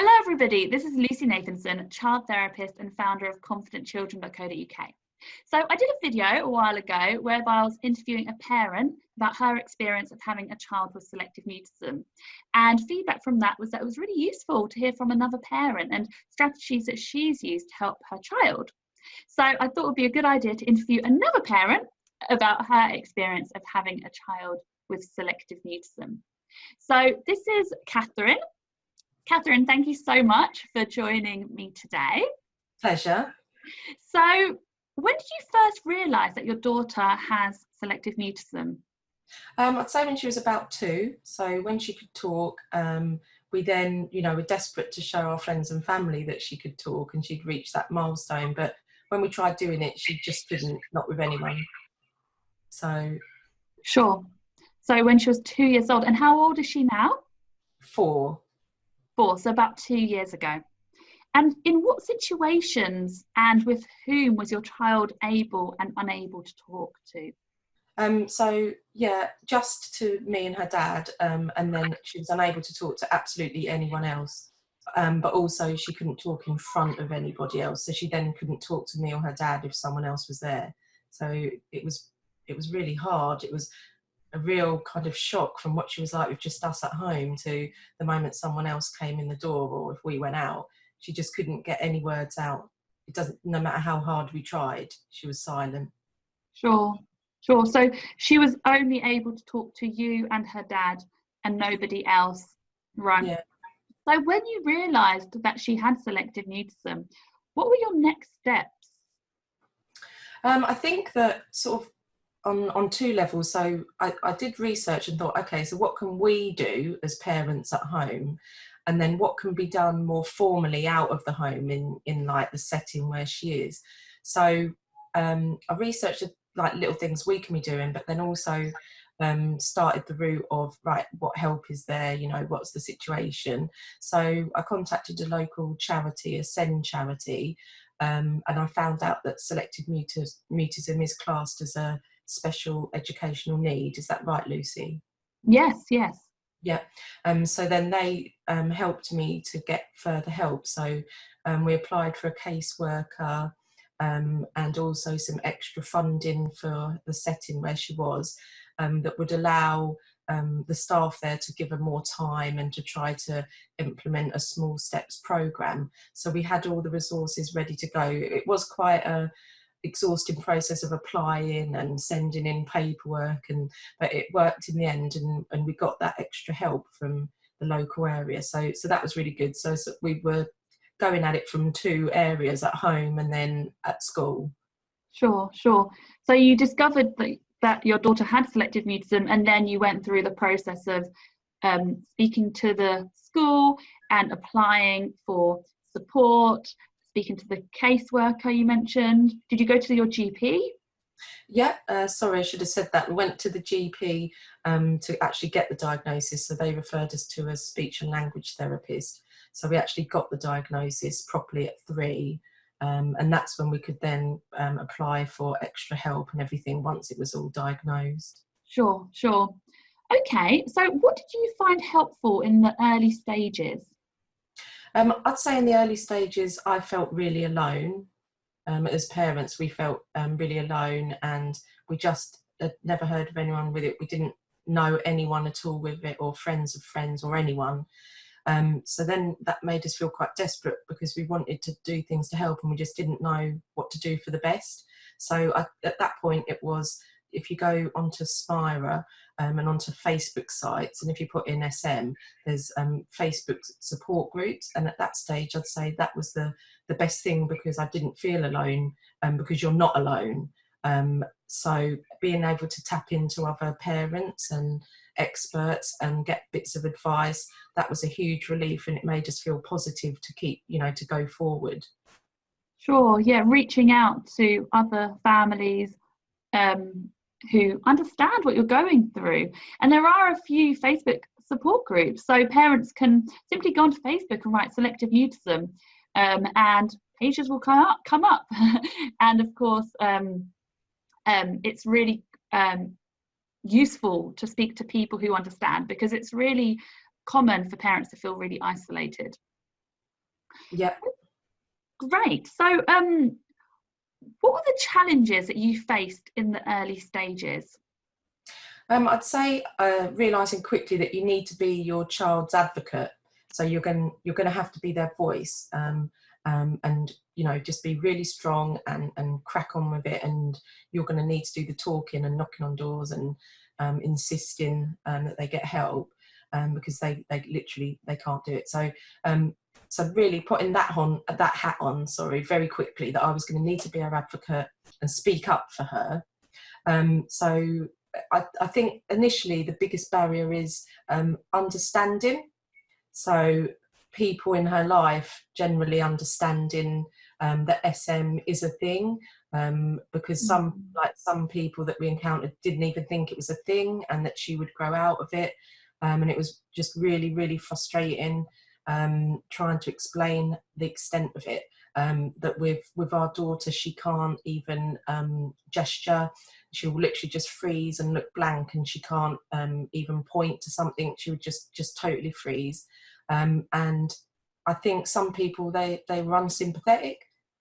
Hello everybody, this is Lucy Nathanson, child therapist and founder of confidentchildren.co.uk. So I did a video a while ago whereby I was interviewing a parent about her experience of having a child with selective mutism, and feedback from that was that it was really useful to hear from another parent and strategies that she's used to help her child. So I thought it would be a good idea to interview another parent about her experience of having a child with selective mutism. So this is Catherine. Catherine, thank you so much for joining me today. Pleasure. So, when did you first realise that your daughter has selective mutism? I'd say when she was about 2. So when she could talk, we then, were desperate to show our friends and family that she could talk and she'd reached that milestone. But when we tried doing it, she just couldn't, not with anyone. So. Sure. So when she was 2 years old, and how old is she now? 4. So about 2 years ago. And in what situations and with whom was your child able and unable to talk to? So yeah, just to me and her dad, and then she was unable to talk to absolutely anyone else. But also she couldn't talk in front of anybody else. So she then couldn't talk to me or her dad if someone else was there. So it was really hard. It was a real kind of shock from what she was like with just us at home to the moment someone else came in the door, or if we went out, she just couldn't get any words out. It doesn't, no matter how hard we tried, she was silent. Sure. So she was only able to talk to you and her dad and nobody else, right? Yeah. So when you realised that she had selective mutism, what were your next steps? I think that sort of on 2 levels. So I did research and thought, okay, so what can we do as parents at home? And then what can be done more formally out of the home in like the setting where she is. So I researched like little things we can be doing, but then also started the route of, right, what help is there? What's the situation? So I contacted a local charity, a SEND charity, and I found out that selective mutism is classed as a special educational need. Is that right, Lucy? Yes. Yeah. So then they helped me to get further help. So we applied for a caseworker and also some extra funding for the setting where she was, that would allow the staff there to give her more time and to try to implement a small steps program. So we had all the resources ready to go. It was quite a exhausting process of applying and sending in paperwork, but it worked in the end, and we got that extra help from the local area. So that was really good. So we were going at it from 2 areas, at home and then at school. Sure. So you discovered that your daughter had selective mutism, and then you went through the process of speaking to the school and applying for support, speaking to the caseworker you mentioned. Did you go to your GP? Yeah, sorry, I should have said that. We went to the GP to actually get the diagnosis. So they referred us to a speech and language therapist. So we actually got the diagnosis properly at 3. And that's when we could then apply for extra help and everything once it was all diagnosed. Sure. Okay, so what did you find helpful in the early stages? I'd say in the early stages, I felt really alone. As parents, we felt really alone, and we just had never heard of anyone with it. We didn't know anyone at all with it, or friends of friends, or anyone. So then that made us feel quite desperate because we wanted to do things to help and we just didn't know what to do for the best. So at that point, it was, if you go onto Spira and onto Facebook sites, and if you put in SM, there's Facebook support groups. And at that stage, I'd say that was the best thing, because I didn't feel alone, because you're not alone. So being able to tap into other parents and experts and get bits of advice, that was a huge relief, and it made us feel positive to keep, to go forward. Sure, yeah, reaching out to other families who understand what you're going through. And there are a few Facebook support groups, so parents can simply go onto Facebook and write selective mutism, and pages will come up. And of course, it's really useful to speak to people who understand, because it's really common for parents to feel really isolated. Yeah. Great. So what were the challenges that you faced in the early stages? I'd say realising quickly that you need to be your child's advocate. So you're going to have to be their voice, and just be really strong and crack on with it. And you're going to need to do the talking and knocking on doors and insisting that they get help, because they literally they can't do it. So really putting that hat on, very quickly, that I was going to need to be her advocate and speak up for her. So I think initially the biggest barrier is understanding. So people in her life generally understanding that SM is a thing, because some people that we encountered didn't even think it was a thing, and that she would grow out of it, and it was just really, really frustrating trying to explain the extent of it. That with our daughter, she can't even gesture. She'll literally just freeze and look blank, and she can't even point to something. She would just totally freeze. And I think some people, they were unsympathetic.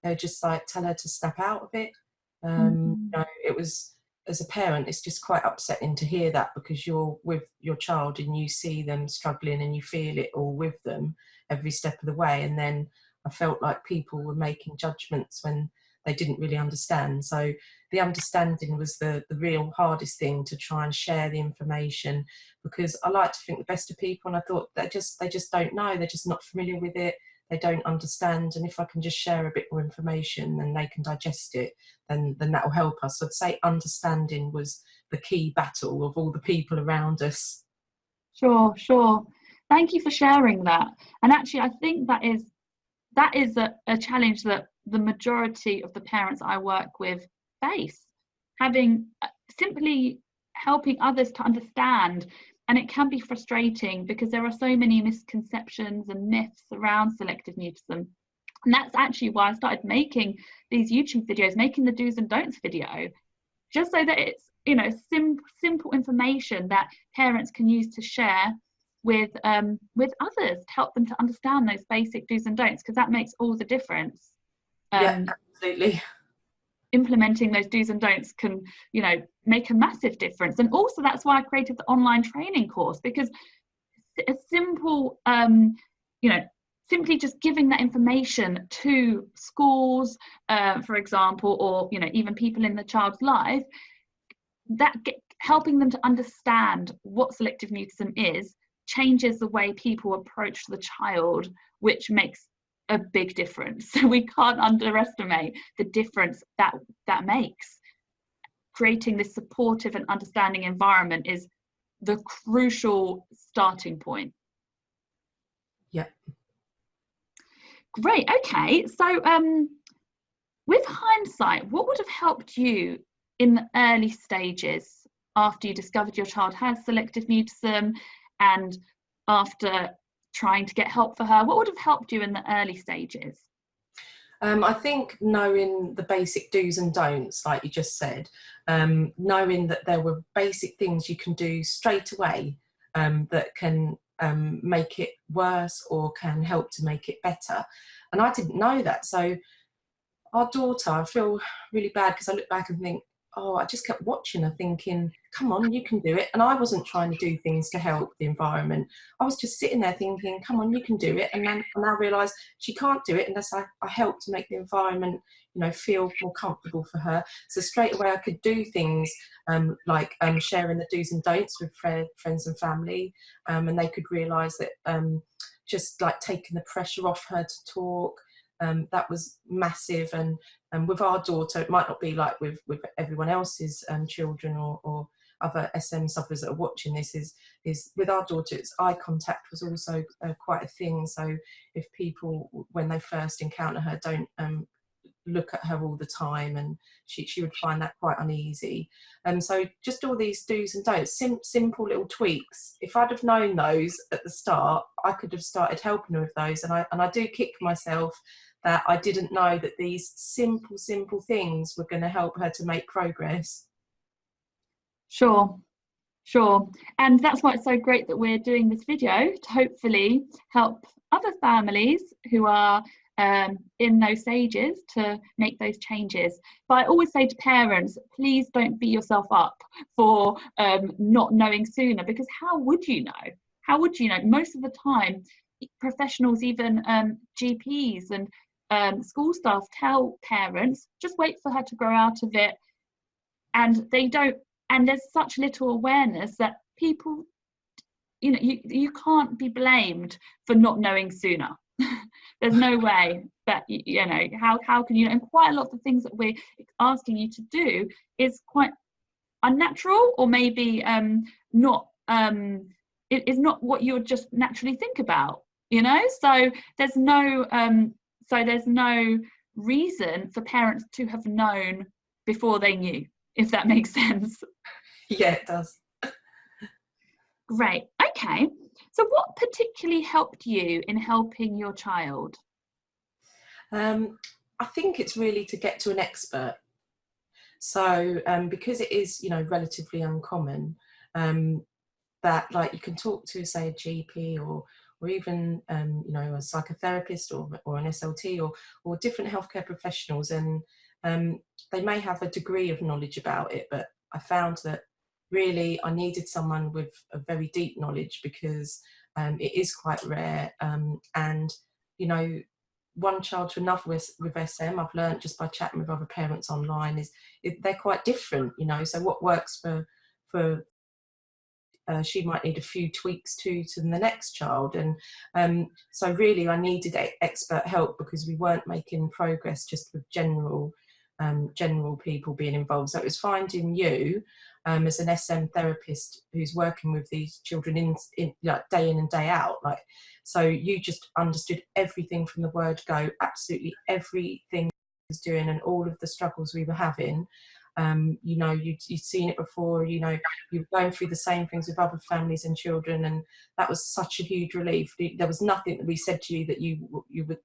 They would just like tell her to snap out of it. It was, as a parent, it's just quite upsetting to hear that, because you're with your child and you see them struggling and you feel it all with them every step of the way. And then I felt like people were making judgments when they didn't really understand. So the understanding was the real hardest thing, to try and share the information, because I like to think the best of people, and I thought they just don't know, they're just not familiar with it, they don't understand, and if I can just share a bit more information and they can digest it, then that will help us. So I'd say understanding was the key battle of all the people around us. Sure. Thank you for sharing that. And actually, I think that is a challenge that the majority of the parents I work with face, having simply helping others to understand. And it can be frustrating because there are so many misconceptions and myths around selective mutism. And that's actually why I started making these YouTube videos, making the do's and don'ts video, just so that it's, simple information that parents can use to share with others, to help them to understand those basic do's and don'ts, because that makes all the difference. Yeah, absolutely. Implementing those do's and don'ts can, make a massive difference. And also that's why I created the online training course, because a simple, simply just giving that information to schools, for example, or, even people in the child's life, helping them to understand what selective mutism is, changes the way people approach the child, which makes a big difference. So we can't underestimate the difference that makes. Creating this supportive and understanding environment is the crucial starting point. Yeah. Great. Okay. So with hindsight, what would have helped you in the early stages after you discovered your child has selective mutism, and after trying to get help for her? What would have helped you in the early stages? I think knowing the basic do's and don'ts, like you just said, knowing that there were basic things you can do straight away that can make it worse or can help to make it better. And I didn't know that. So our daughter, I feel really bad because I look back and think, oh, I just kept watching her thinking, come on, you can do it. And I wasn't trying to do things to help the environment. I was just sitting there thinking, come on, you can do it. And then I now realise she can't do it unless I help to make the environment, feel more comfortable for her. So straight away I could do things like sharing the do's and don'ts with friends and family. And they could realise that just like taking the pressure off her to talk, that was massive. And with our daughter, it might not be like with everyone else's children or other SM sufferers that are watching this, is with our daughter, it's eye contact was also quite a thing. So if people, when they first encounter her, don't look at her all the time, and she would find that quite uneasy. So just all these do's and don'ts, simple little tweaks. If I'd have known those at the start, I could have started helping her with those. And I do kick myself that I didn't know that these simple things were going to help her to make progress. Sure. And that's why it's so great that we're doing this video, to hopefully help other families who are in those stages to make those changes. But I always say to parents, please don't beat yourself up for not knowing sooner, because how would you know? How would you know? Most of the time, professionals, even GPs and school staff, tell parents, just wait for her to grow out of it. And they don't, and there's such little awareness that people, you know, you can't be blamed for not knowing sooner. There's no way that, you know, how can you? And quite a lot of the things that we're asking you to do is quite unnatural, or maybe not, it is not what you would just naturally think about, you know. So there's no reason for parents to have known before they knew, if that makes sense. Yeah, it does. Great. Okay. So what particularly helped you in helping your child? I think it's really to get to an expert. So because it is, you know, relatively uncommon, that like you can talk to, say, a GP or even you know, a psychotherapist or an SLT or different healthcare professionals, and they may have a degree of knowledge about it, but I found that really I needed someone with a very deep knowledge, because it is quite rare, and you know, one child to another with SM, I've learned just by chatting with other parents online, is they're quite different, you know. So what works for she might need a few tweaks to the next child, and so really I needed expert help, because we weren't making progress just with general people being involved. So it was finding you as an SM therapist who's working with these children in like day in and day out, like, so you just understood everything from the word go, absolutely everything I was doing and all of the struggles we were having. You know, you'd seen it before, you know, you were going through the same things with other families and children, and that was such a huge relief. There was nothing that we said to you that you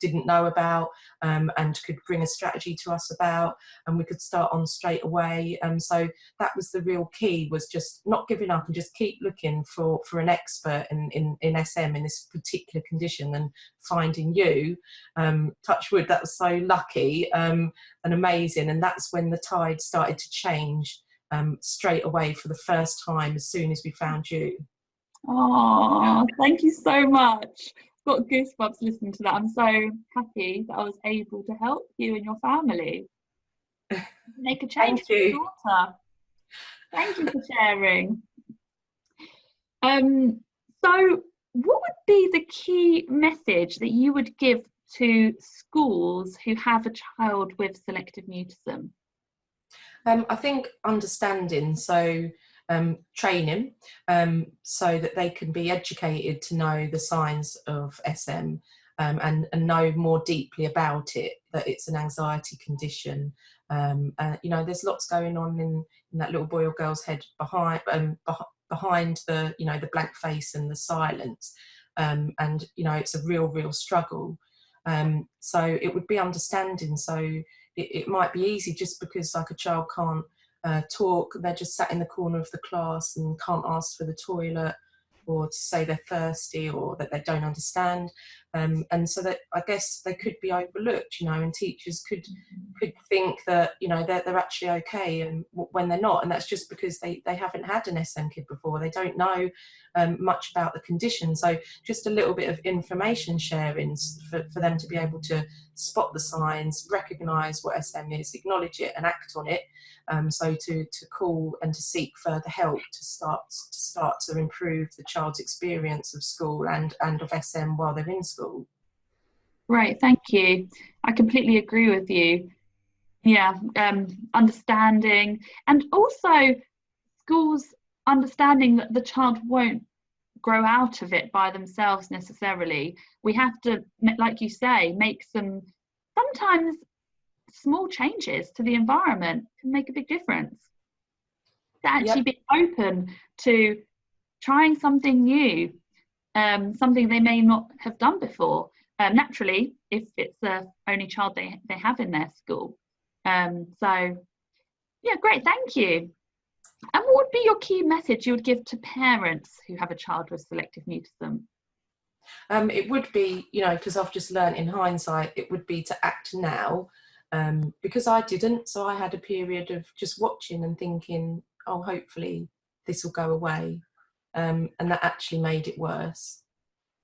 didn't know about, and could bring a strategy to us about, and we could start on straight away. So that was the real key, was just not giving up and just keep looking for an expert in SM in this particular condition, and finding you, touch wood, that was so lucky and amazing. And that's when the tide started to change straight away for the first time as soon as we found you. Oh, thank you so much. I've got goosebumps listening to that. I'm so happy that I was able to help you and your family make a change for your daughter. Thank you for sharing. So what would be the key message that you would give to schools who have a child with selective mutism? I think understanding, so training, so that they can be educated to know the signs of SM, and know more deeply about it, that it's an anxiety condition. You know, there's lots going on in that little boy or girl's head behind the, you know, the blank face and the silence, and you know, it's a real struggle. So it would be understanding. So it might be easy, just because like a child can't talk, they're just sat in the corner of the class and can't ask for the toilet, or to say they're thirsty, or that they don't understand, and so that I guess they could be overlooked, you know, and teachers could think that, you know, they're actually okay, and when they're not, and that's just because they haven't had an SM kid before, they don't know much about the condition. So just a little bit of information sharing for them to be able to spot the signs, recognise what SM is, acknowledge it and act on it. So to call and to seek further help to start to improve the child's experience of school and of SM while they're in school. Right, thank you. I completely agree with you. Yeah, understanding, and also schools understanding that the child won't grow out of it by themselves necessarily. We have to, like you say, make some, sometimes small changes to the environment can make a big difference. To actually be open to trying something new, something they may not have done before, naturally, if it's the only child they have in their school. So yeah, great, thank you. And what would be your key message you would give to parents who have a child with selective mutism? It would be, you know, because I've just learned in hindsight, it would be to act now, because I didn't. So I had a period of just watching and thinking, oh, hopefully this will go away. And that actually made it worse.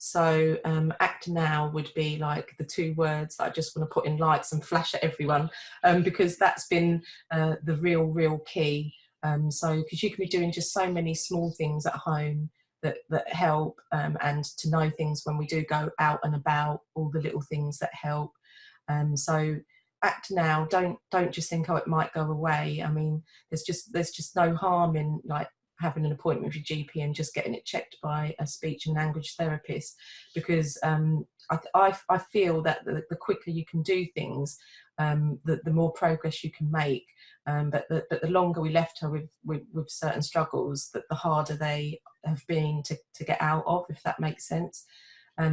So act now would be like the 2 words that I just want to put in lights and flash at everyone, because that's been the real key. So because you can be doing just so many small things at home that help, and to know things when we do go out and about, all the little things that help. So act now. Don't just think, oh, it might go away. I mean, there's just no harm in like having an appointment with your GP and just getting it checked by a speech and language therapist, because I feel that the quicker you can do things, the more progress you can make. But the longer we left her with certain struggles, that the harder they have been to get out of, if that makes sense.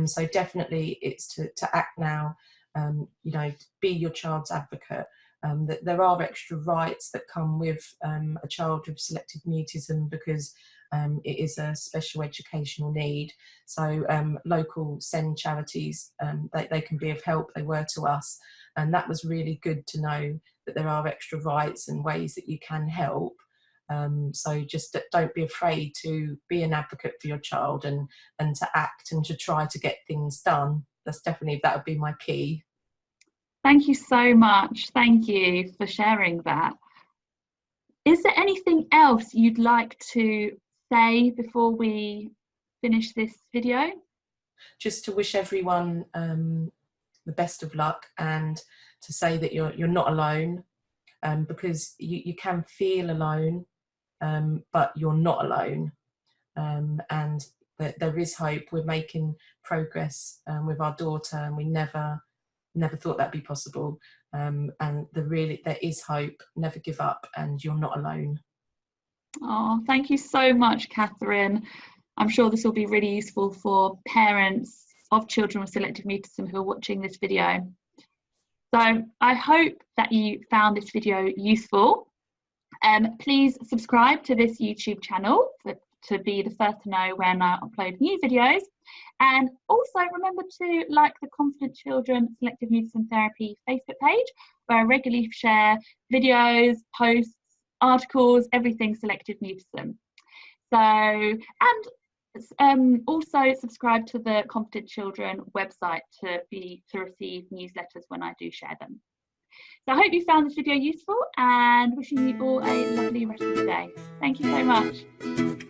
So definitely it's to act now, you know, be your child's advocate. That there are extra rights that come with a child with selective mutism, because it is a special educational need. So local SEND charities, they can be of help. They were to us, and that was really good to know that there are extra rights and ways that you can help. So just don't be afraid to be an advocate for your child, and to act and to try to get things done. That would be my key. Thank you so much. Thank you for sharing that. Is there anything else you'd like to say before we finish this video? Just to wish everyone the best of luck, and to say that you're not alone, because you can feel alone, but you're not alone, and that there is hope. We're making progress with our daughter, and we never thought that'd be possible, and there is hope. Never give up, and you're not alone. Oh, thank you so much, Catherine. I'm sure this will be really useful for parents of children with selective mutism who are watching this video. So I hope that you found this video useful. Please subscribe to this YouTube channel to be the first to know when I upload new videos. And also remember to like the Confident Children Selective Mutism Therapy Facebook page, where I regularly share videos, posts, articles, everything selective mutism. So, and also subscribe to the Confident Children website to receive newsletters when I do share them. So I hope you found this video useful, and wishing you all a lovely rest of the day. Thank you so much.